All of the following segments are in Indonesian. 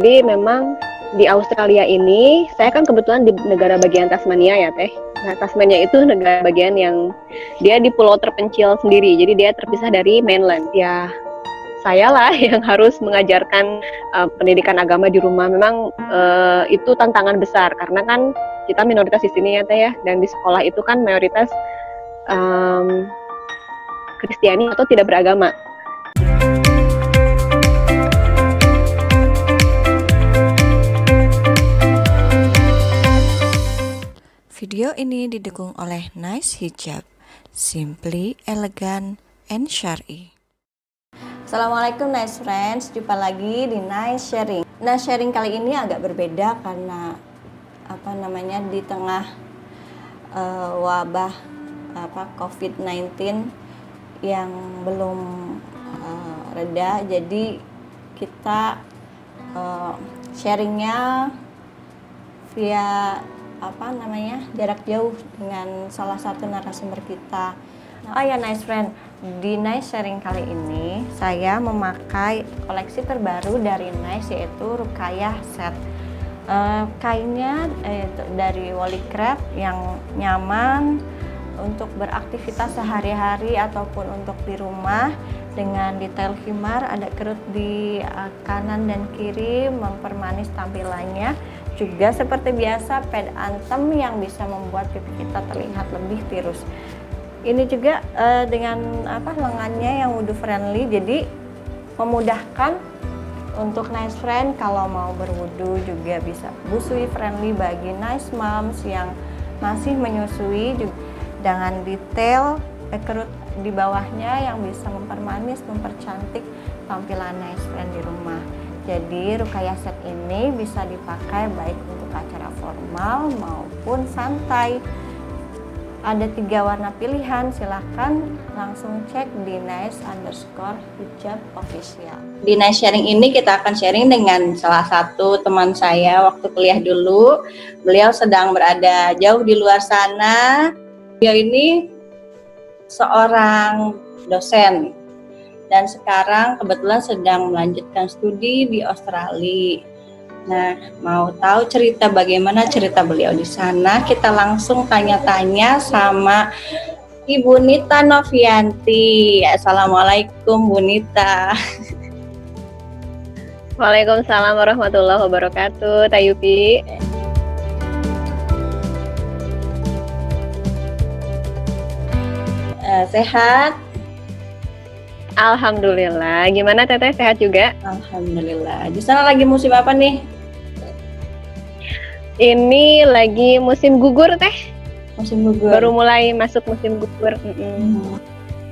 Jadi memang di Australia ini, saya kan kebetulan di negara bagian Tasmania ya Teh. Nah, Tasmania itu negara bagian yang dia di pulau terpencil sendiri, jadi dia terpisah dari mainland. Ya, saya lah yang harus mengajarkan pendidikan agama di rumah. Memang itu tantangan besar, karena kan kita minoritas di sini ya Teh ya, dan di sekolah itu kan mayoritas Kristiani atau tidak beragama. Video ini didukung oleh Nice Hijab, simply elegant and syar'i. Assalamualaikum Nice Friends, jumpa lagi di Nice Sharing. Nah, sharing kali ini agak berbeda karena di tengah wabah COVID-19 yang belum reda, jadi kita sharingnya via jarak jauh dengan salah satu narasumber kita. Oh ya Nice Friend, di Nice Sharing kali ini saya memakai koleksi terbaru dari Nice, yaitu Ruqayyah Set. Kainnya dari woolly crepe yang nyaman untuk beraktivitas sehari-hari ataupun untuk di rumah, dengan detail khimar, ada kerut di kanan dan kiri mempermanis tampilannya. Juga seperti biasa pad antem yang bisa membuat pipi kita terlihat lebih tirus. Ini juga dengan lengannya yang wudu friendly, jadi memudahkan untuk Nice Friend kalau mau berwudu, juga bisa busui friendly bagi Nice Moms yang masih menyusui, juga dengan detail kerut di bawahnya yang bisa mempermanis, mempercantik tampilan Nice Friend di rumah. Jadi Ruqayyah Set ini bisa dipakai baik untuk acara formal maupun santai. Ada 3 warna pilihan, silahkan langsung cek di Nice_Hijab official. Di Nice Sharing ini kita akan sharing dengan salah satu teman saya waktu kuliah dulu. Beliau sedang berada jauh di luar sana. Beliau ini seorang dosen dan sekarang kebetulan sedang melanjutkan studi di Australia. Nah, mau tahu cerita bagaimana cerita beliau di sana? Kita langsung tanya-tanya sama Ibu Nita Novianti. Assalamualaikum Bu Nita. Waalaikumsalam warahmatullahi wabarakatuh, Tayupi. Sehat? Alhamdulillah. Gimana Teteh, sehat juga? Alhamdulillah. Di sana lagi musim apa nih? Ini lagi musim gugur Teh. Musim gugur. Baru mulai masuk musim gugur.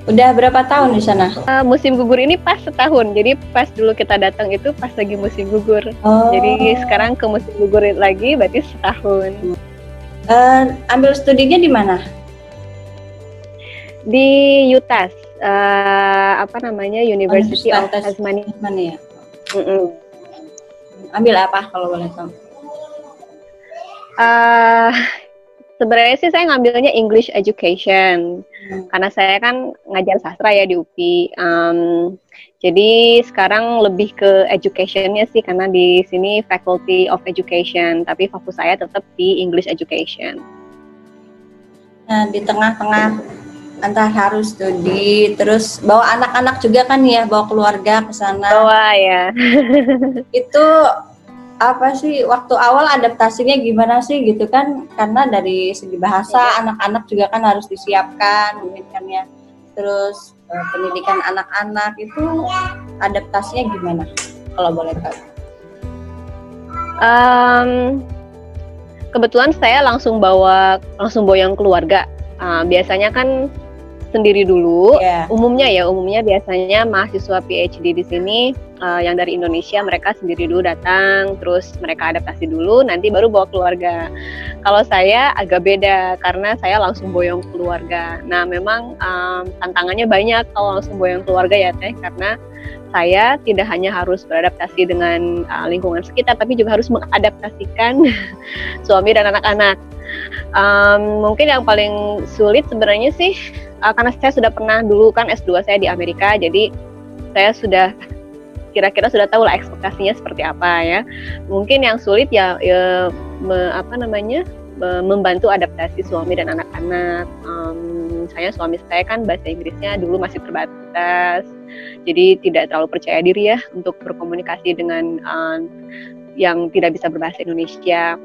Udah berapa tahun di sana? Musim gugur ini pas setahun. Jadi pas dulu kita datang itu pas lagi musim gugur. Oh. Jadi sekarang ke musim gugur lagi, berarti setahun. Ambil studinya di mana? Di UTAS. University of Tasmania. Ambil apa kalau boleh tahu? Sebenarnya sih saya ngambilnya English Education, karena saya kan ngajar sastra ya di UPI. Jadi sekarang lebih ke educationnya sih, karena di sini Faculty of Education, tapi fokus saya tetap di English Education. Nah, di tengah-tengah antara harus studi, terus bawa anak-anak juga kan ya, bawa keluarga ke sana. Bawa ya. Itu apa sih waktu awal adaptasinya gimana sih gitu kan? Karena dari segi bahasa anak-anak juga kan harus disiapkan pendidikannya. Terus pendidikan anak-anak itu adaptasinya gimana? Kalau boleh tahu. Kebetulan saya langsung bawa yang keluarga. Biasanya kan sendiri dulu, umumnya biasanya mahasiswa PhD di sini yang dari Indonesia, mereka sendiri dulu datang, terus mereka adaptasi dulu, nanti baru bawa keluarga. Kalau saya agak beda, karena saya langsung boyong keluarga. Nah, memang tantangannya banyak kalau langsung boyong keluarga ya Teh, karena saya tidak hanya harus beradaptasi dengan lingkungan sekitar, tapi juga harus mengadaptasikan suami dan anak-anak. Mungkin yang paling sulit sebenarnya sih karena saya sudah pernah dulu kan S2 saya di Amerika, jadi saya sudah kira-kira sudah tahu lah ekspektasinya seperti apa ya. Mungkin yang sulit membantu adaptasi suami dan anak-anak. Misalnya suami saya kan bahasa Inggrisnya dulu masih terbatas, jadi tidak terlalu percaya diri ya untuk berkomunikasi dengan yang tidak bisa berbahasa Indonesia.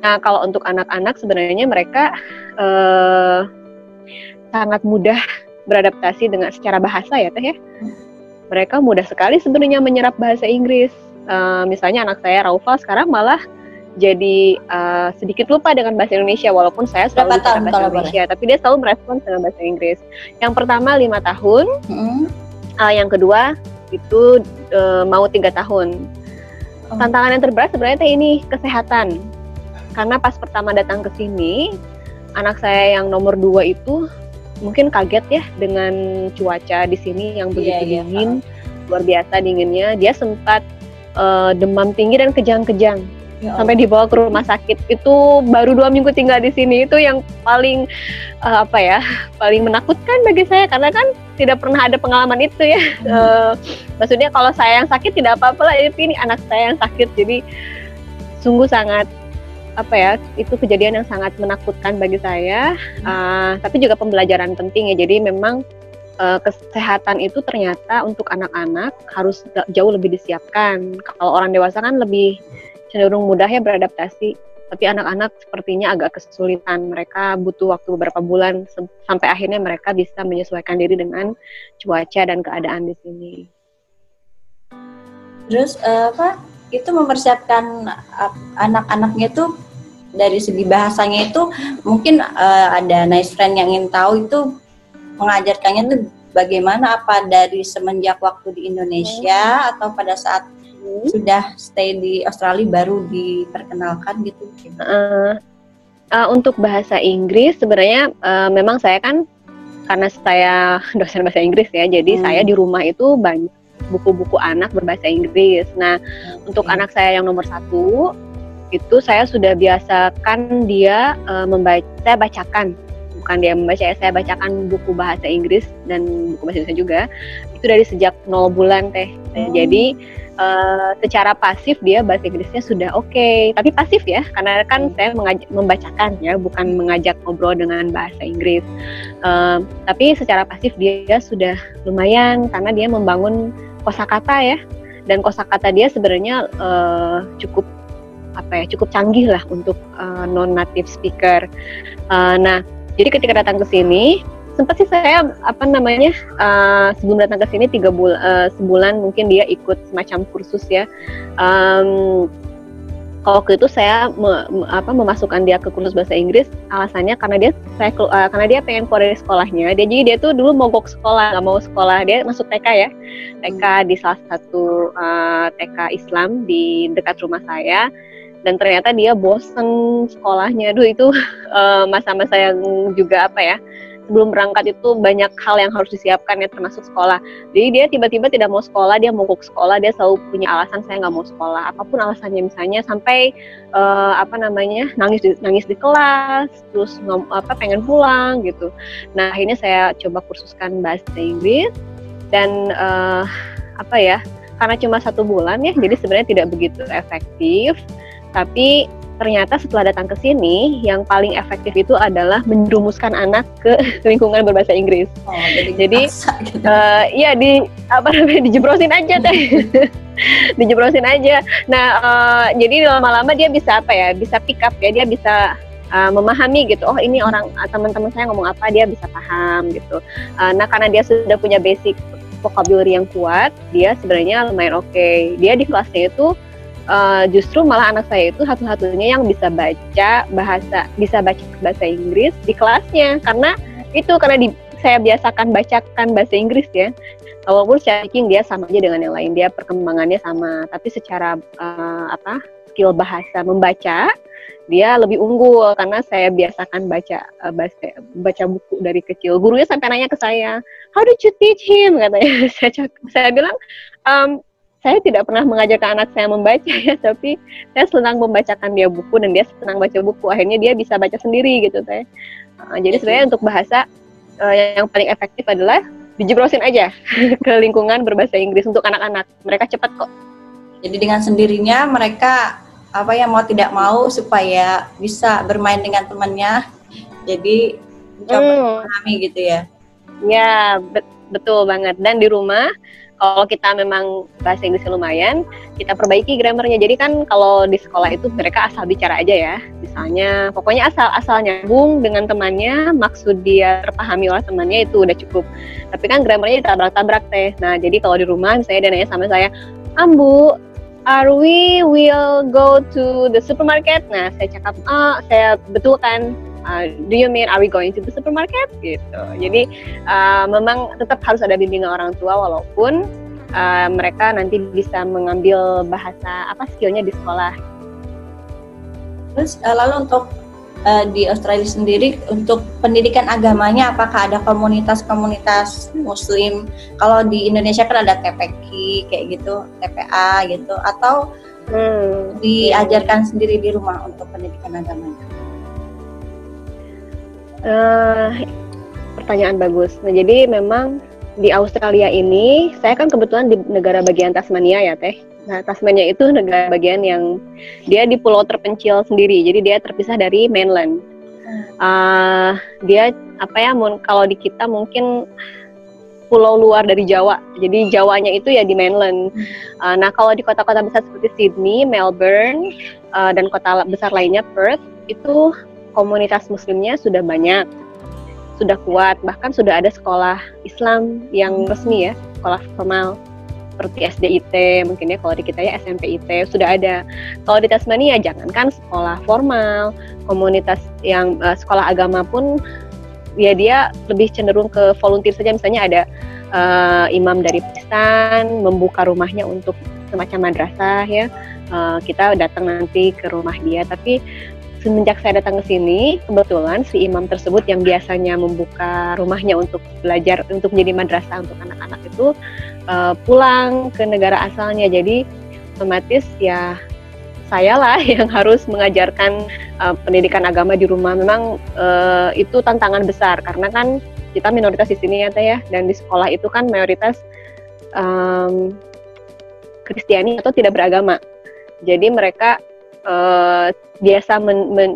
Nah, kalau untuk anak-anak sebenarnya mereka sangat mudah beradaptasi dengan secara bahasa ya Teh ya. Mereka mudah sekali sebenarnya menyerap bahasa Inggris. Misalnya anak saya Raufa sekarang malah jadi sedikit lupa dengan bahasa Indonesia, walaupun saya selalu bicara bahasa Indonesia, tapi dia selalu merespons dengan bahasa Inggris. Yang pertama 5 tahun, yang kedua itu mau 3 tahun. Tantangan yang terberat sebenarnya ini kesehatan, karena pas pertama datang ke sini, anak saya yang nomor 2 itu mungkin kaget ya dengan cuaca di sini yang begitu dingin, luar biasa dinginnya. Dia sempat demam tinggi dan kejang-kejang. Sampai dibawa ke rumah sakit. Itu baru 2 minggu tinggal di sini. Itu yang paling paling menakutkan bagi saya, karena kan tidak pernah ada pengalaman itu ya. Maksudnya kalau saya yang sakit tidak apa-apa lah, ini anak saya yang sakit. Jadi sungguh sangat itu kejadian yang sangat menakutkan bagi saya. Tapi juga pembelajaran penting ya. Jadi memang kesehatan itu ternyata untuk anak-anak harus jauh lebih disiapkan. Kalau orang dewasa kan lebih cenderung mudah ya beradaptasi, tapi anak-anak sepertinya agak kesulitan. Mereka butuh waktu beberapa bulan sampai akhirnya mereka bisa menyesuaikan diri dengan cuaca dan keadaan di sini. Terus itu mempersiapkan anak-anaknya itu dari segi bahasanya itu mungkin ada nice friend yang ingin tahu itu mengajarkannya itu bagaimana, apa dari semenjak waktu di Indonesia atau pada saat sudah stay di Australia baru diperkenalkan gitu? Untuk bahasa Inggris sebenarnya memang saya kan karena saya dosen bahasa Inggris ya, jadi saya di rumah itu banyak buku-buku anak berbahasa Inggris. Nah, untuk anak saya yang nomor 1 itu saya sudah biasakan dia saya bacakan, bukan dia membaca ya, saya bacakan buku bahasa Inggris dan buku bahasa Indonesia juga. Itu dari sejak 0 bulan Teh. Jadi secara pasif dia bahasa Inggrisnya sudah oke, tapi pasif ya, karena kan saya membacakan ya, bukan mengajak ngobrol dengan bahasa Inggris. Tapi secara pasif dia sudah lumayan, karena dia membangun kosakata ya, dan kosakata dia sebenarnya cukup canggih lah untuk non-native speaker. Nah, jadi ketika datang ke sini sempat sih saya sebelum datang ke sini 3 bulan sebulan mungkin dia ikut semacam kursus ya. Kalau waktu itu saya memasukkan dia ke kursus bahasa Inggris, alasannya karena dia pengen keluar dari sekolahnya. Dia tuh dulu mogok sekolah, nggak mau sekolah. Dia masuk TK ya, TK di salah satu TK Islam di dekat rumah saya. Dan ternyata dia bosen sekolahnya. Itu masa-masa yang juga sebelum berangkat itu banyak hal yang harus disiapkan ya, termasuk sekolah. Jadi dia tiba-tiba tidak mau sekolah, dia mogok sekolah, dia selalu punya alasan saya nggak mau sekolah. Apapun alasannya, misalnya sampai nangis di kelas, terus pengen pulang gitu. Nah, akhirnya saya coba kursuskan bahasa Inggris dan karena cuma 1 bulan ya, jadi sebenarnya tidak begitu efektif. Tapi ternyata setelah datang ke sini, yang paling efektif itu adalah menjerumuskan anak ke lingkungan berbahasa Inggris. Jadi dijebrosin aja Teh. Dijebrosin aja. Nah, jadi lama-lama dia bisa bisa pick up ya, dia bisa memahami gitu. Oh, ini teman-teman saya ngomong apa, dia bisa paham gitu. Nah, karena dia sudah punya basic vocabulary yang kuat, dia sebenarnya lumayan oke. Dia di kelasnya itu justru malah anak saya itu satu-satunya yang bisa baca bahasa Inggris di kelasnya, karena saya biasakan bacakan bahasa Inggris ya. Walaupun secara speaking dia sama aja dengan yang lain, dia perkembangannya sama, tapi secara skill bahasa membaca dia lebih unggul karena saya biasakan baca buku dari kecil. Gurunya sampai nanya ke saya, "How did you teach him?" katanya. Saya bilang, saya tidak pernah mengajarkan anak saya membaca ya, tapi saya senang membacakan dia buku dan dia senang baca buku. Akhirnya dia bisa baca sendiri gitu Teh. Jadi sebenarnya untuk bahasa yang paling efektif adalah dijeblosin aja ke lingkungan berbahasa Inggris untuk anak-anak. Mereka cepat kok. Jadi dengan sendirinya mereka mau tidak mau supaya bisa bermain dengan temannya. Jadi mencoba memahami gitu ya. Ya, betul banget. Dan di rumah kalau kita memang bahasa Inggrisnya lumayan, kita perbaiki grammarnya. Jadi kan kalau di sekolah itu mereka asal bicara aja ya. Misalnya, pokoknya asal nyambung dengan temannya, maksud dia terpahami oleh temannya itu udah cukup. Tapi kan grammarnya ditabrak-tabrak teh. Nah, jadi kalau di rumah misalnya dia nanya sama saya, Ambu, are we will go to the supermarket? Nah, saya cakap, saya betulkan. Do you mean are we going to the supermarket? Gitu. Jadi memang tetap harus ada bimbingan orang tua walaupun mereka nanti bisa mengambil bahasa skillnya di sekolah. Terus lalu untuk di Australia sendiri untuk pendidikan agamanya apakah ada komunitas-komunitas Muslim? Kalau di Indonesia kan ada TPQ kayak gitu, TPA gitu, atau diajarkan sendiri di rumah untuk pendidikan agamanya? Pertanyaan bagus. Nah, jadi memang di Australia ini, saya kan kebetulan di negara bagian Tasmania ya Teh. Nah, Tasmania itu negara bagian yang dia di pulau terpencil sendiri, jadi dia terpisah dari mainland. Dia kalau di kita mungkin pulau luar dari Jawa, jadi Jawanya itu ya di mainland. Nah, kalau di kota-kota besar seperti Sydney, Melbourne, dan kota besar lainnya Perth, itu komunitas muslimnya sudah banyak, sudah kuat, bahkan sudah ada sekolah Islam yang resmi ya, sekolah formal seperti SDIT mungkin ya, kalau di kita ya SMPIT sudah ada. Kalau di Tasmania jangankan sekolah formal, komunitas yang sekolah agama pun ya dia lebih cenderung ke volunteer saja. Misalnya ada imam dari Pakistan membuka rumahnya untuk semacam madrasah ya, kita datang nanti ke rumah dia. Tapi semenjak saya datang ke sini, kebetulan si imam tersebut yang biasanya membuka rumahnya untuk belajar, untuk menjadi madrasah untuk anak-anak itu pulang ke negara asalnya. Jadi otomatis ya saya lah yang harus mengajarkan pendidikan agama di rumah. Memang itu tantangan besar karena kan kita minoritas di sini ya Teh ya, dan di sekolah itu kan mayoritas Kristiani atau tidak beragama. Jadi mereka biasa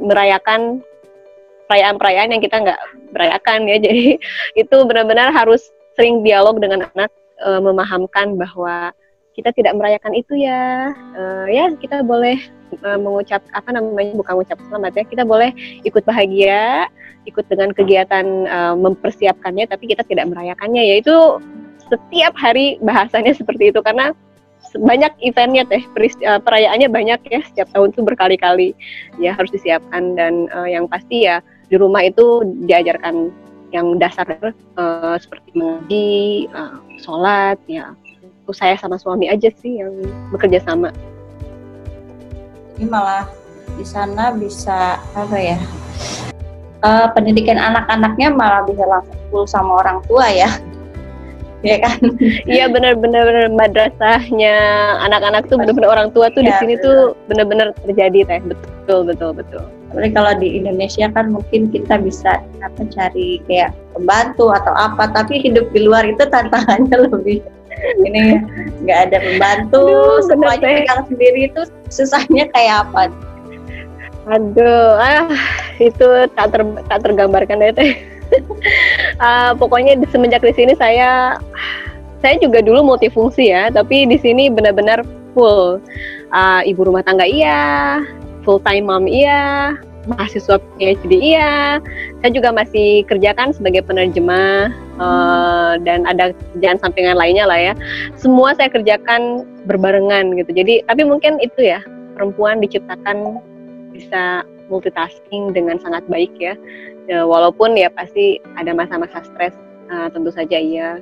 merayakan perayaan-perayaan yang kita nggak merayakan ya. Jadi itu benar-benar harus sering dialog dengan anak, memahamkan bahwa kita tidak merayakan itu ya. Ya kita boleh mengucap bukan mengucap selamat ya, kita boleh ikut bahagia, ikut dengan kegiatan mempersiapkannya, tapi kita tidak merayakannya. Yaitu setiap hari bahasannya seperti itu karena banyak eventnya Teh, perayaannya banyak ya, setiap tahun tuh berkali-kali ya harus disiapkan. Dan yang pasti ya di rumah itu diajarkan yang dasar seperti mengaji, sholat ya. Itu saya sama suami aja sih yang bekerja sama. Ini malah di sana bisa pendidikan anak-anaknya malah bisa langsung full sama orang tua ya. Ya kan? Iya benar-benar madrasahnya anak-anak tuh benar-benar orang tua tuh ya, di sini tuh benar-benar terjadi Teh. Betul. Tapi kalau di Indonesia kan mungkin kita bisa cari kayak pembantu atau apa, tapi hidup di luar itu tantangannya lebih. Ini nggak ada pembantu, semuanya pegang sendiri, itu susahnya kayak apa? Aduh, itu tak tergambarkan ya Teh. Pokoknya semenjak di sini saya juga dulu multifungsi ya, tapi di sini benar-benar full. Ibu rumah tangga iya, full time mom iya, mahasiswa PhD iya. Saya juga masih kerjakan sebagai penerjemah dan ada kerjaan sampingan lainnya lah ya. Semua saya kerjakan berbarengan gitu. Jadi tapi mungkin itu ya, perempuan diciptakan bisa multitasking dengan sangat baik ya. Walaupun ya pasti ada masa-masa stres, tentu saja iya.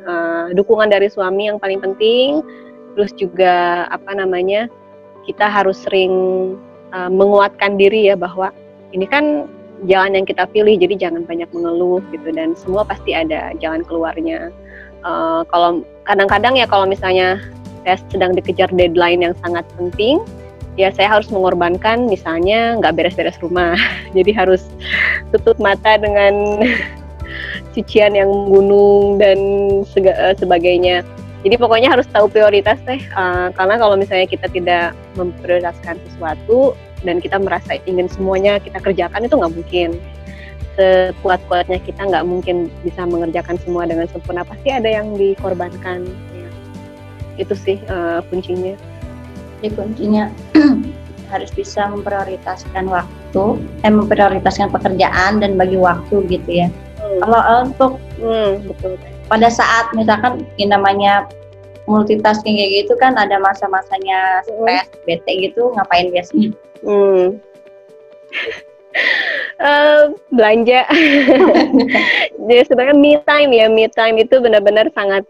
Dukungan dari suami yang paling penting. Terus juga kita harus sering menguatkan diri ya bahwa ini kan jalan yang kita pilih, jadi jangan banyak mengeluh gitu, dan semua pasti ada jalan keluarnya. Kalau kadang-kadang ya kalau misalnya saya sedang dikejar deadline yang sangat penting, ya saya harus mengorbankan misalnya nggak beres-beres rumah. Jadi harus tutup mata dengan cucian yang gunung dan sebagainya. Jadi pokoknya harus tahu prioritas teh, karena kalau misalnya kita tidak memprioritaskan sesuatu dan kita merasa ingin semuanya kita kerjakan, itu nggak mungkin. Sekuat-kuatnya kita nggak mungkin bisa mengerjakan semua dengan sempurna, pasti ada yang dikorbankan. Ya. Itu sih kuncinya. Jadi kuncinya harus bisa memprioritaskan waktu, memprioritaskan pekerjaan dan bagi waktu gitu ya. Kalau untuk betul. Pada saat misalkan yang namanya multitasking kayak gitu kan ada masa-masanya stres, bete gitu, ngapain biasanya? Belanja. Jadi sebenarnya me time itu benar-benar sangat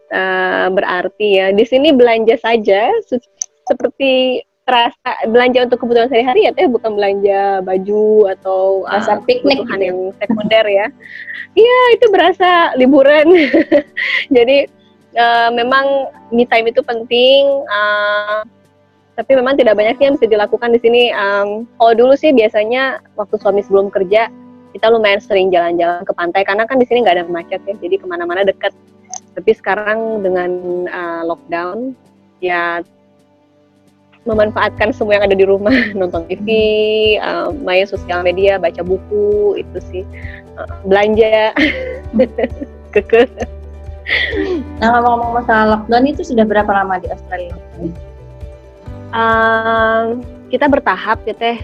berarti ya. Di sini belanja saja seperti terasa belanja untuk kebutuhan sehari-hari ya, bukan belanja baju atau piknik kebutuhan gitu yang sekunder ya. Iya, itu berasa liburan. Jadi memang me time itu penting, tapi memang tidak banyak yang bisa dilakukan di sini. Kalau dulu sih biasanya waktu suami sebelum kerja kita lumayan sering jalan-jalan ke pantai karena kan di sini nggak ada macet ya, jadi kemana-mana dekat. Tapi sekarang dengan lockdown ya memanfaatkan semua yang ada di rumah, nonton TV, main sosial media, baca buku, itu sih, belanja, keke. Nah, ngomong-ngomong masalah lockdown itu sudah berapa lama di Australia? Kita bertahap ya teh.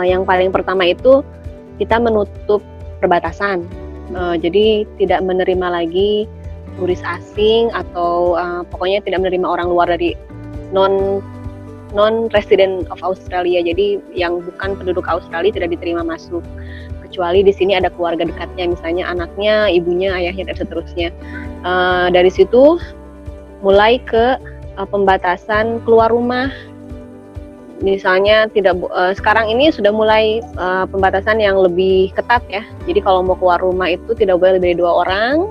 Yang paling pertama itu kita menutup perbatasan, jadi tidak menerima lagi turis asing atau pokoknya tidak menerima orang luar dari non-resident of Australia, jadi yang bukan penduduk Australia tidak diterima masuk, kecuali di sini ada keluarga dekatnya, misalnya anaknya, ibunya, ayahnya, dan seterusnya. Dari situ mulai ke pembatasan keluar rumah, misalnya sekarang ini sudah mulai pembatasan yang lebih ketat ya, jadi kalau mau keluar rumah itu tidak boleh lebih dari 2 orang,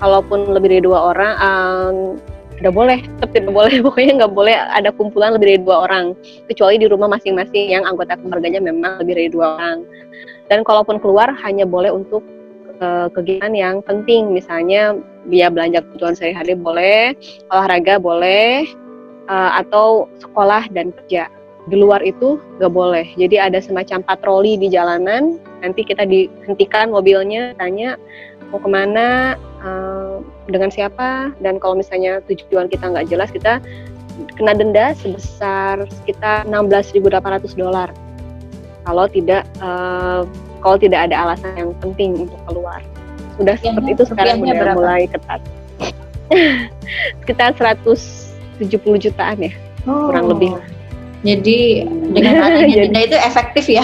kalaupun lebih dari 2 orang, tidak boleh, tetap tidak boleh, pokoknya nggak boleh ada kumpulan lebih dari 2 orang, kecuali di rumah masing-masing yang anggota keluarganya memang lebih dari 2 orang. Dan kalaupun keluar hanya boleh untuk kegiatan yang penting, misalnya dia belanja kebutuhan sehari-hari boleh, olahraga boleh, atau sekolah dan kerja. Di luar itu nggak boleh. Jadi ada semacam patroli di jalanan, nanti kita dihentikan mobilnya, tanya mau kemana, dengan siapa, dan kalau misalnya tujuan kita nggak jelas, kita kena denda sebesar sekitar $16.800 kalau tidak ada alasan yang penting untuk keluar. Sudah seperti itu sekarang udah mulai ketat. Sekitar 170 jutaan ya, kurang lebih. Jadi dengan adanya denda itu efektif ya?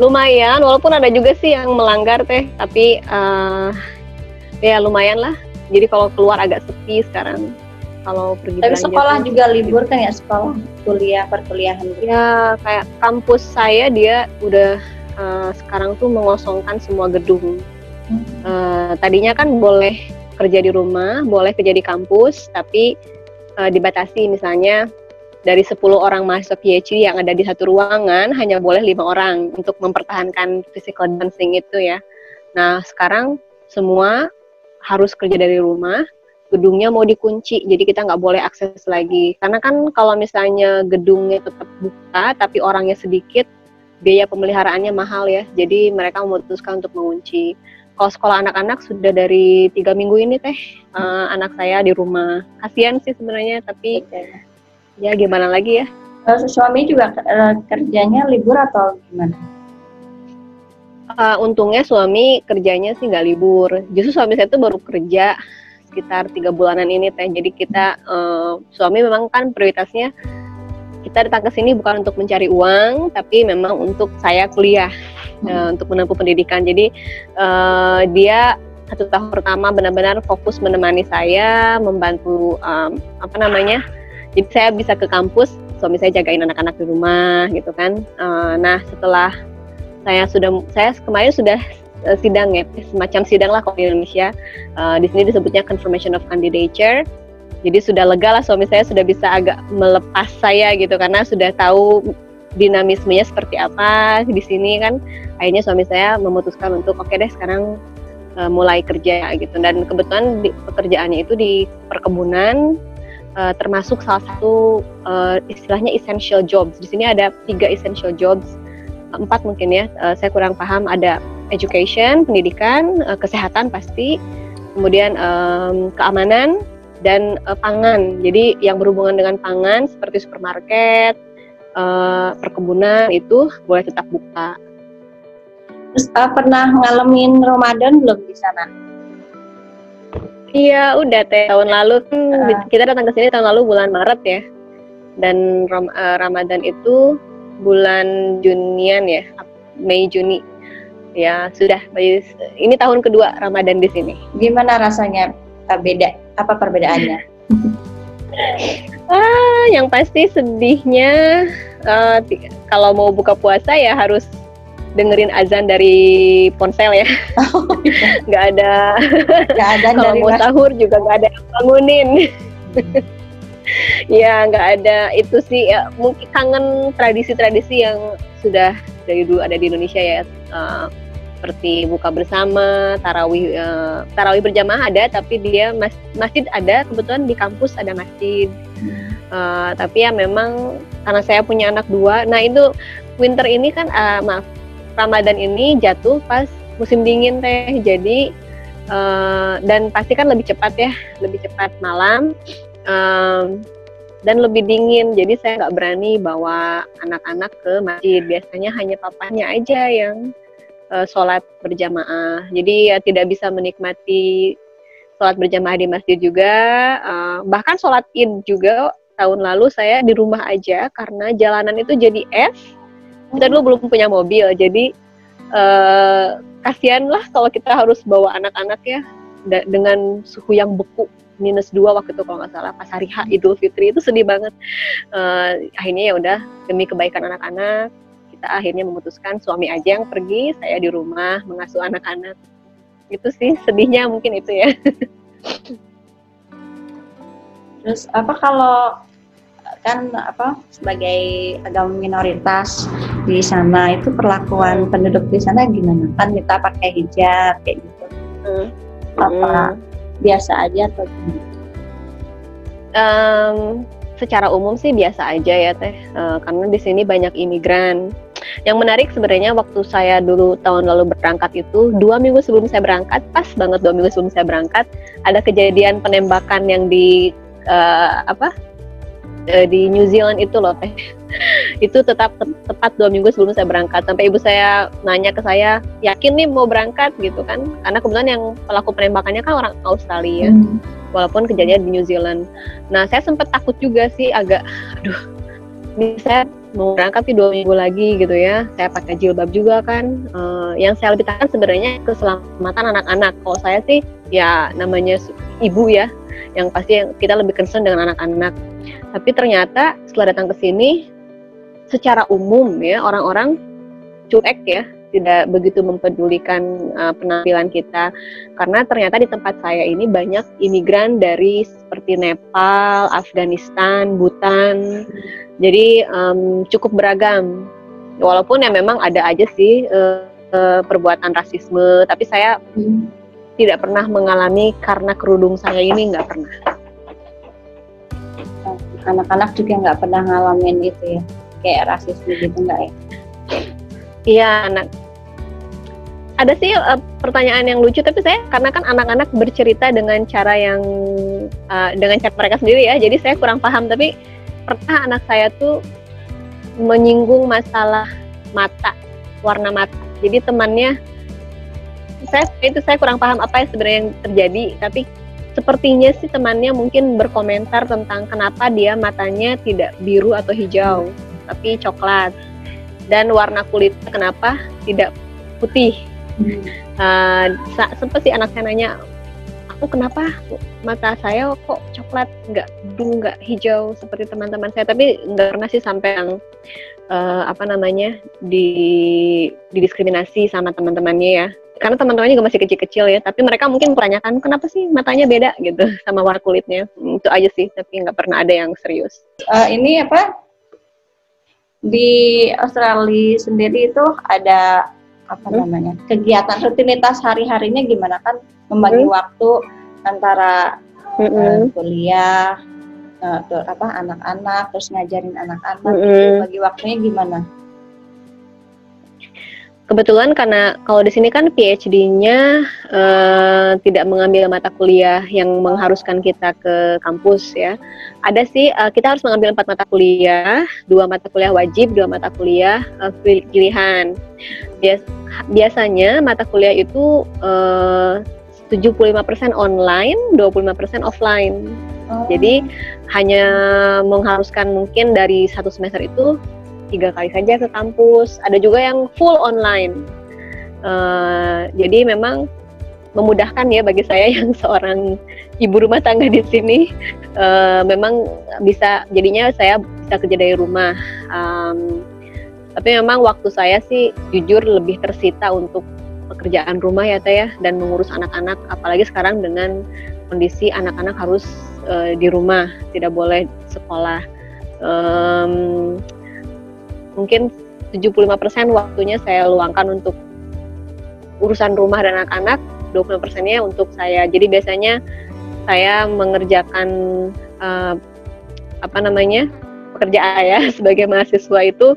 Lumayan, walaupun ada juga sih yang melanggar teh, tapi ya lumayan lah. Jadi kalau keluar agak sepi sekarang. Kalau pergi tapi belanja. Sekolah juga libur kan ya, sekolah, perkuliahan. Ya kayak kampus saya dia udah sekarang tuh mengosongkan semua gedung. Tadinya kan boleh kerja di rumah, boleh kerja di kampus, tapi dibatasi, misalnya dari 10 orang mahasiswa PhD yang ada di satu ruangan hanya boleh 5 orang untuk mempertahankan physical distancing itu ya. Nah sekarang semua harus kerja dari rumah, gedungnya mau dikunci, jadi kita nggak boleh akses lagi. Karena kan kalau misalnya gedungnya tetap buka tapi orangnya sedikit, biaya pemeliharaannya mahal ya, jadi mereka memutuskan untuk mengunci. Kalau sekolah anak-anak sudah dari 3 minggu ini teh, anak saya di rumah. Kasian sih sebenarnya, tapi ya gimana lagi ya. Suami juga kerjanya libur atau gimana? Untungnya suami kerjanya sih nggak libur. Justru suami saya tuh baru kerja sekitar 3 bulanan ini teh. Jadi kita suami memang kan prioritasnya kita datang ke sini bukan untuk mencari uang, tapi memang untuk saya kuliah, untuk menempuh pendidikan. Jadi dia 1 tahun pertama benar-benar fokus menemani saya, membantu jadi saya bisa ke kampus, suami saya jagain anak-anak di rumah gitu kan. Nah setelah saya kemarin sudah sidang ya, semacam sidang lah kalau di Indonesia. Di sini disebutnya confirmation of candidature. Jadi sudah lega lah, suami saya sudah bisa agak melepas saya gitu, karena sudah tahu dinamismenya seperti apa di sini kan. Akhirnya suami saya memutuskan untuk oke deh sekarang mulai kerja gitu, dan kebetulan pekerjaannya itu di perkebunan, termasuk salah satu istilahnya essential jobs. Di sini ada 3 essential jobs, 4 mungkin ya, saya kurang paham. Ada education, pendidikan, kesehatan pasti, kemudian keamanan dan pangan. Jadi yang berhubungan dengan pangan seperti supermarket, perkebunan itu boleh tetap buka. Terus pernah ngalamin Ramadan belum di sana? Iya, udah teh. Tahun lalu kan kita datang ke sini tahun lalu bulan Maret ya. Dan Ramadan itu bulan Junian ya, Mei Juni. Ya, sudah. Ini tahun kedua Ramadan di sini. Gimana rasanya? Beda? Apa perbedaannya? Yang pasti sedihnya kalau mau buka puasa ya harus dengerin azan dari ponsel ya. Nggak ada kalau mau sahur juga nggak ada yang bangunin. Ya nggak ada itu sih ya, mungkin kangen tradisi-tradisi yang sudah dari dulu ada di Indonesia ya, seperti buka bersama, tarawih berjamaah ada, tapi dia masjid ada, kebetulan di kampus ada masjid. Tapi ya memang karena saya punya anak 2, nah itu winter ini kan Ramadan ini jatuh pas musim dingin teh, jadi dan pasti kan lebih cepat malam, dan lebih dingin, jadi saya nggak berani bawa anak-anak ke masjid. Biasanya hanya papanya aja yang sholat berjamaah, jadi ya tidak bisa menikmati sholat berjamaah di masjid juga. Bahkan sholat id juga tahun lalu saya di rumah aja karena jalanan itu jadi es. Kita dulu belum punya mobil, jadi kasihan lah kalau kita harus bawa anak-anak ya dengan suhu yang beku -2 waktu itu kalau nggak salah, pas hari H Idul Fitri, itu sedih banget. Akhirnya ya udah, demi kebaikan anak-anak kita akhirnya memutuskan suami aja yang pergi, saya di rumah mengasuh anak-anak. Itu sih sedihnya mungkin itu ya. Terus kalau kan sebagai agama minoritas di sana itu perlakuan penduduk di sana gimana? Kan kita pakai hijab kayak gitu. Apa biasa aja atau gimana? Secara umum sih biasa aja ya teh, karena di sini banyak imigran. Yang menarik sebenarnya waktu saya dulu tahun lalu berangkat itu 2 minggu sebelum saya berangkat, pas banget 2 minggu sebelum saya berangkat, ada kejadian penembakan yang di di New Zealand itu loh teh. Itu tepat 2 minggu sebelum saya berangkat, sampai ibu saya nanya ke saya, yakin nih mau berangkat gitu kan, karena kebetulan yang pelaku penembakannya kan orang Australia, walaupun kejadian di New Zealand. Nah saya sempat takut juga sih, agak ini saya mau berangkat sih 2 minggu lagi gitu ya, saya pakai jilbab juga kan. Yang saya lebih takut sebenarnya keselamatan anak-anak. Kalau saya sih ya namanya ibu ya, yang pasti kita lebih concern dengan anak-anak. Tapi ternyata setelah datang ke sini, secara umum ya orang-orang cuek ya, tidak begitu mempedulikan penampilan kita. Karena ternyata di tempat saya ini banyak imigran dari seperti Nepal, Afghanistan, Bhutan. Jadi cukup beragam. Walaupun ya memang ada aja sih perbuatan rasisme, tapi saya tidak pernah mengalami karena kerudung saya ini, nggak pernah. Anak-anak juga nggak pernah ngalamin itu ya, kayak rasisme gitu nggak ya? Iya, ada sih pertanyaan yang lucu, tapi saya karena kan anak-anak bercerita dengan cara yang dengan cara mereka sendiri ya, jadi saya kurang paham. Tapi pernah anak saya tuh menyinggung masalah mata, warna mata. Jadi temannya, saya kurang paham apa yang sebenarnya yang terjadi, tapi sepertinya sih temannya mungkin berkomentar tentang kenapa dia matanya tidak biru atau hijau, tapi coklat, dan warna kulitnya kenapa tidak putih. Sempat sih anak saya nanya, aku kenapa mata saya kok coklat, nggak biru, nggak hijau seperti teman-teman saya. Tapi nggak pernah sih sampai yang didiskriminasi sama teman-temannya ya. Karena teman-temannya juga masih kecil-kecil ya, tapi mereka mungkin mempertanyakan kenapa sih matanya beda gitu sama warna kulitnya. Itu aja sih, tapi nggak pernah ada yang serius. Ini di Australia sendiri itu ada apa namanya kegiatan rutinitas hari-harinya gimana, kan membagi waktu antara kuliah, anak-anak, terus ngajarin anak-anak, itu bagi waktunya gimana? Kebetulan karena kalau di sini kan PhD-nya tidak mengambil mata kuliah yang mengharuskan kita ke kampus ya. Ada sih, kita harus mengambil 4 mata kuliah, 2 mata kuliah wajib, 2 mata kuliah pilihan. Biasanya mata kuliah itu 75% online, 25% offline. Jadi hanya mengharuskan mungkin dari 1 semester itu 3 kali saja ke kampus. Ada juga yang full online. Jadi memang memudahkan ya bagi saya yang seorang ibu rumah tangga di sini. Memang bisa, jadinya saya bisa kerja dari rumah. Tapi memang waktu saya sih jujur lebih tersita untuk pekerjaan rumah ya Teh ya, dan mengurus anak-anak. Apalagi sekarang dengan kondisi anak-anak harus di rumah, tidak boleh sekolah. Mungkin 75% waktunya saya luangkan untuk urusan rumah dan anak-anak, 20%-nya untuk saya. Jadi biasanya saya mengerjakan pekerjaan ya sebagai mahasiswa itu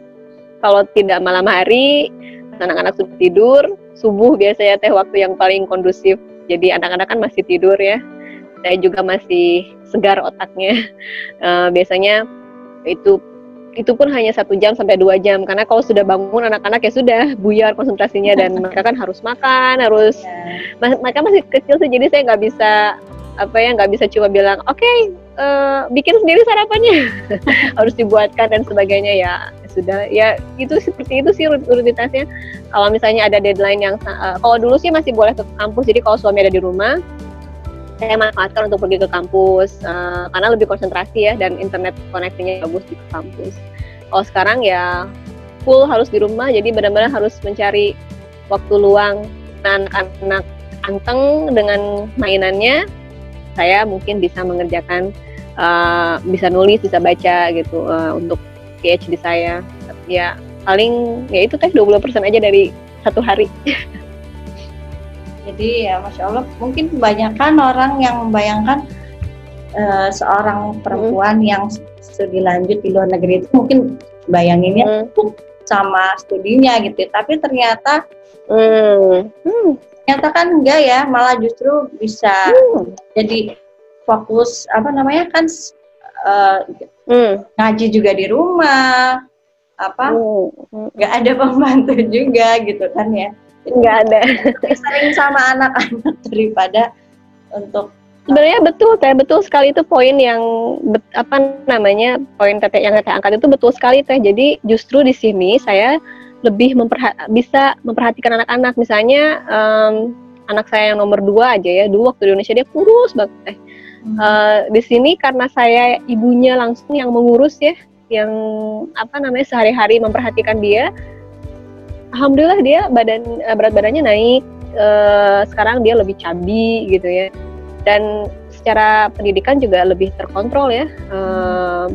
kalau tidak malam hari, anak-anak sudah tidur, subuh biasanya Teh waktu yang paling kondusif. Jadi anak-anak kan masih tidur ya, saya juga masih segar otaknya. Biasanya itu pun hanya 1 jam sampai 2 jam, karena kalau sudah bangun anak-anak ya sudah buyar konsentrasinya, dan mereka kan harus makan, mereka masih kecil sih, jadi saya nggak bisa cuma bilang oke, bikin sendiri sarapannya. Harus dibuatkan dan sebagainya ya sudah ya, itu seperti itu sih rutinitasnya. Kalau misalnya ada deadline yang kalau dulu sih masih boleh ke kampus, jadi kalau suami ada di rumah saya manfaatkan untuk pergi ke kampus karena lebih konsentrasi ya, dan internet koneksinya bagus di kampus. Kalau sekarang ya full harus di rumah, jadi benar-benar harus mencari waktu luang. Anak-anak anteng dengan mainannya, saya mungkin bisa mengerjakan, bisa nulis, bisa baca gitu untuk PhD saya. Ya paling ya itu Teh 20% aja dari 1 hari. Jadi ya Masya Allah, mungkin kebanyakan orang yang membayangkan seorang perempuan yang studi lanjut di luar negeri itu mungkin bayanginnya sama studinya gitu, tapi ternyata ternyata kan enggak ya, malah justru bisa jadi fokus ngaji juga di rumah, nggak ada pembantu juga gitu kan ya. Nggak ada. Sering sama anak-anak daripada untuk sebenarnya betul sekali itu poin yang poin Teteh yang Teteh angkat itu betul sekali Teh. Jadi justru di sini saya lebih bisa memperhatikan anak-anak. Misalnya anak saya yang nomor 2 aja ya, dulu waktu di Indonesia dia kurus banget Teh. Di sini karena saya ibunya langsung yang mengurus ya, yang sehari-hari memperhatikan dia. Alhamdulillah dia berat badannya naik, sekarang dia lebih cabi gitu ya, dan secara pendidikan juga lebih terkontrol ya,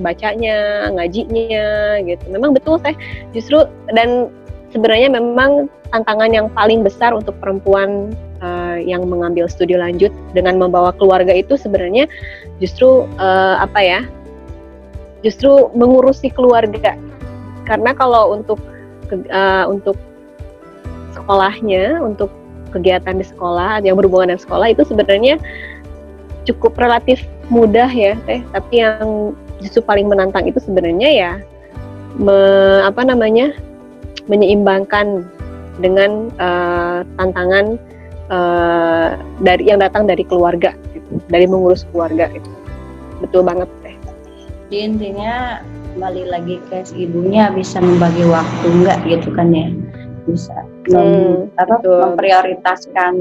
bacanya, ngajinya gitu. Memang betul Teh, justru, dan sebenarnya memang tantangan yang paling besar untuk perempuan yang mengambil studi lanjut dengan membawa keluarga itu sebenarnya justru justru mengurusi keluarga. Karena kalau untuk sekolahnya, untuk kegiatan di sekolah yang berhubungan dengan sekolah itu sebenarnya cukup relatif mudah ya Teh, tapi yang justru paling menantang itu sebenarnya ya menyeimbangkan dengan tantangan dari yang datang dari keluarga gitu, dari mengurus keluarga itu. Betul banget Teh. Jadi intinya kembali lagi ke ibunya bisa membagi waktu enggak gitu kan ya, bisa memprioritaskan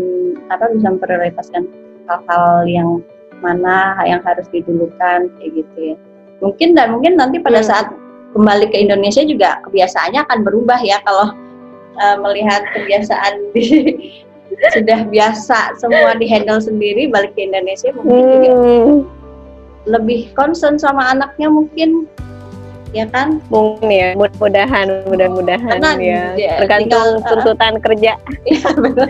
hal-hal yang mana yang harus didulukan kayak gitu ya. Mungkin nanti pada saat kembali ke Indonesia juga kebiasaannya akan berubah ya, kalau melihat kebiasaan sudah biasa semua dihandle sendiri, balik ke Indonesia mungkin juga lebih concern sama anaknya mungkin. ya kan? Mungkin ya, mudah-mudahan ya. Tergantung tuntutan kerja. Iya betul.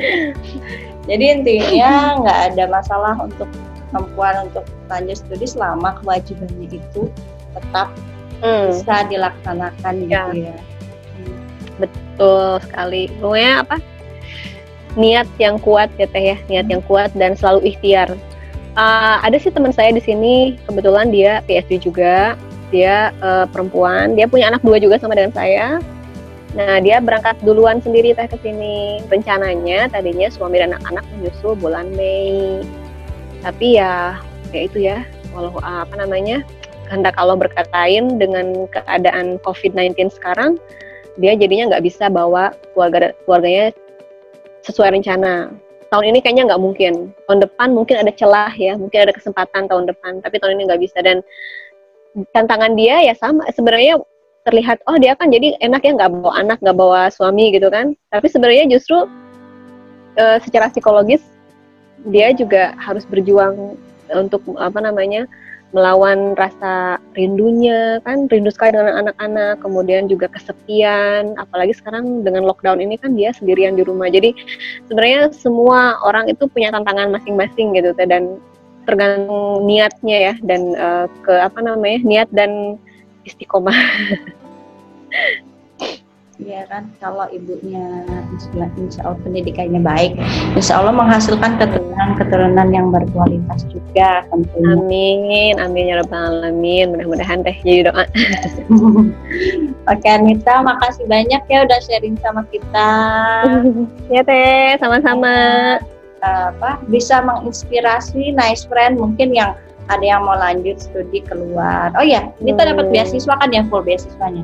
Jadi intinya nggak ada masalah untuk perempuan untuk lanjut studi selama kewajibannya itu tetap bisa dilaksanakan gitu ya. Betul sekali. Pokoknya apa? Niat yang kuat ya Teh ya, niat yang kuat dan selalu ikhtiar. Ada sih teman saya di sini, kebetulan dia PhD juga, dia perempuan, dia punya anak 2 juga sama dengan saya. Nah, dia berangkat duluan sendiri Teh ke sini. Rencananya tadinya suami dan anak-anak menyusul bulan Mei. Tapi ya itu ya, walau kehendak Allah berkata lain dengan keadaan COVID-19 sekarang, dia jadinya nggak bisa bawa keluarganya sesuai rencana. Tahun ini kayaknya nggak mungkin. Tahun depan mungkin ada celah ya, mungkin ada kesempatan tahun depan. Tapi tahun ini nggak bisa. Dan tantangan dia ya sama. Sebenarnya terlihat, oh dia kan jadi enak ya nggak bawa anak, nggak bawa suami gitu kan. Tapi sebenarnya justru secara psikologis dia juga harus berjuang untuk melawan rasa rindunya kan, rindu sekali dengan anak-anak, kemudian juga kesepian, apalagi sekarang dengan lockdown ini kan dia sendirian di rumah. Jadi sebenarnya semua orang itu punya tantangan masing-masing gitu dan tergantung niatnya ya dan niat dan istiqomah. Iya kan, kalau ibunya insya Allah pendidikannya baik, insya Allah menghasilkan keturunan yang berkualitas juga tentunya. Amin ya rabbal alamin. Mudah-mudahan Teh jadi doa. Oke Anita, makasih banyak ya udah sharing sama kita. Ya Teh, sama-sama. Bisa menginspirasi nice friend mungkin yang ada yang mau lanjut studi keluar. Oh ya, Anita dapat beasiswa kan ya, full beasiswanya?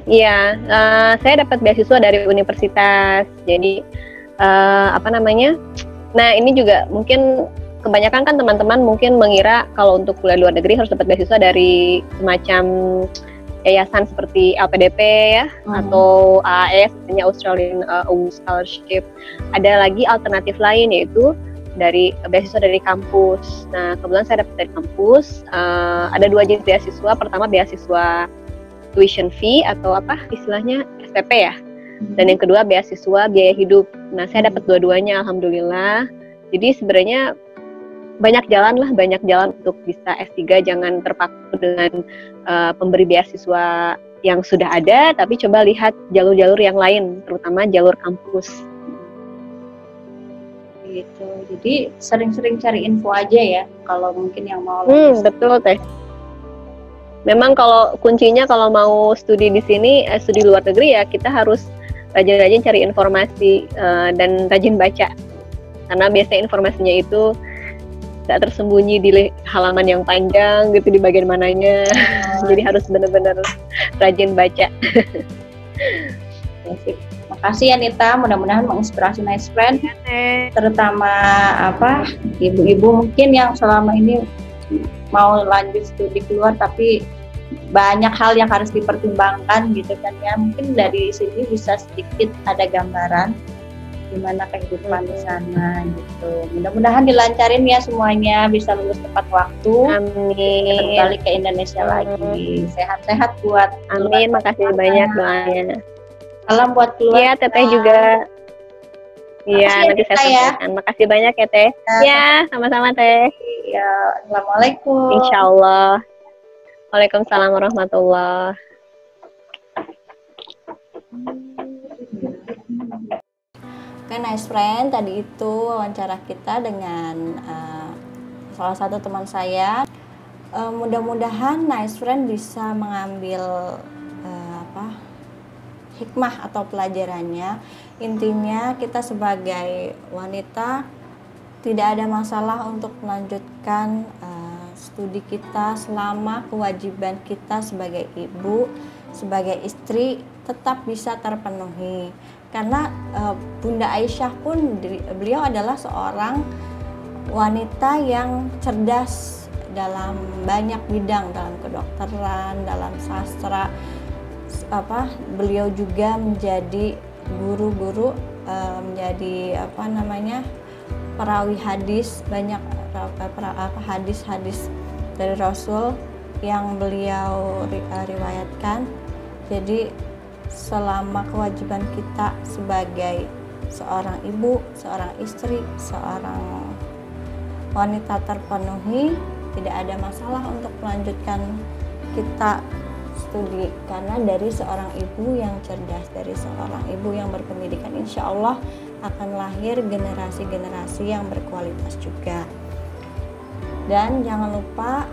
Iya, saya dapat beasiswa dari universitas. Jadi nah ini juga mungkin kebanyakan kan teman-teman mungkin mengira kalau untuk kuliah luar negeri harus dapat beasiswa dari semacam yayasan seperti LPDP ya, atau AAS, misalnya Australian Award Scholarship. Ada lagi alternatif lain yaitu dari beasiswa dari kampus. Nah kebetulan saya dapat dari kampus. Ada 2 jenis beasiswa. Pertama beasiswa tuition fee atau istilahnya SPP ya. Dan yang kedua beasiswa biaya hidup. Nah, saya dapat dua-duanya alhamdulillah. Jadi sebenarnya banyak jalan untuk bisa S3, jangan terpaku dengan pemberi beasiswa yang sudah ada, tapi coba lihat jalur-jalur yang lain, terutama jalur kampus. Gitu. Jadi sering-sering cari info aja ya kalau mungkin yang mau betul Teh. Memang kalau kuncinya kalau mau studi di sini, studi luar negeri ya kita harus rajin-rajin cari informasi dan rajin baca. Karena biasanya informasinya itu tak tersembunyi di halaman yang panjang gitu di bagian mananya. Jadi harus benar-benar rajin baca. Makasih Anita, mudah-mudahan menginspirasi nice friend, terutama ibu-ibu mungkin yang selama ini mau lanjut studi keluar tapi banyak hal yang harus dipertimbangkan gitu kan ya. Mungkin dari sini bisa sedikit ada gambaran gimana kehidupan di sana gitu. Mudah-mudahan dilancarin ya semuanya, bisa lulus tepat waktu. Amin. Kembali ke Indonesia lagi. Sehat-sehat buat. Amin, makasih banyak doanya. Salam buat keluarga. Iya, Teteh juga. Iya, nanti saya sampaikan. Makasih banyak ya Teh. Ya, sama-sama Teh. Ya, assalamualaikum. Insyaallah. Waalaikumsalam warahmatullahi. Oke, nice friend, tadi itu wawancara kita dengan salah satu teman saya. Mudah-mudahan nice friend bisa mengambil hikmah atau pelajarannya. Intinya kita sebagai wanita tidak ada masalah untuk melanjutkan studi kita selama kewajiban kita sebagai ibu, sebagai istri tetap bisa terpenuhi. Karena Bunda Aisyah pun beliau adalah seorang wanita yang cerdas dalam banyak bidang, dalam kedokteran, dalam sastra. Beliau juga menjadi guru-guru, menjadi perawi hadis, banyak hadis-hadis dari Rasul yang beliau riwayatkan. Jadi selama kewajiban kita sebagai seorang ibu, seorang istri, seorang wanita terpenuhi, tidak ada masalah untuk melanjutkan kita studi, karena dari seorang ibu yang cerdas, dari seorang ibu yang berpendidikan, insya Allah akan lahir generasi-generasi yang berkualitas juga. Dan jangan lupa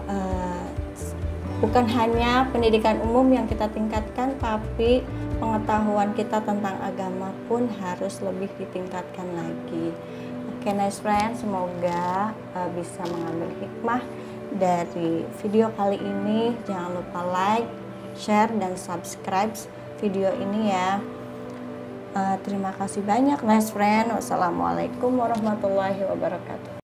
bukan hanya pendidikan umum yang kita tingkatkan, tapi pengetahuan kita tentang agama pun harus lebih ditingkatkan lagi. Oke, nice friend, semoga bisa mengambil hikmah dari video kali ini. Jangan lupa like, share, dan subscribe video ini ya. Terima kasih banyak nice friend. Wassalamualaikum warahmatullahi wabarakatuh.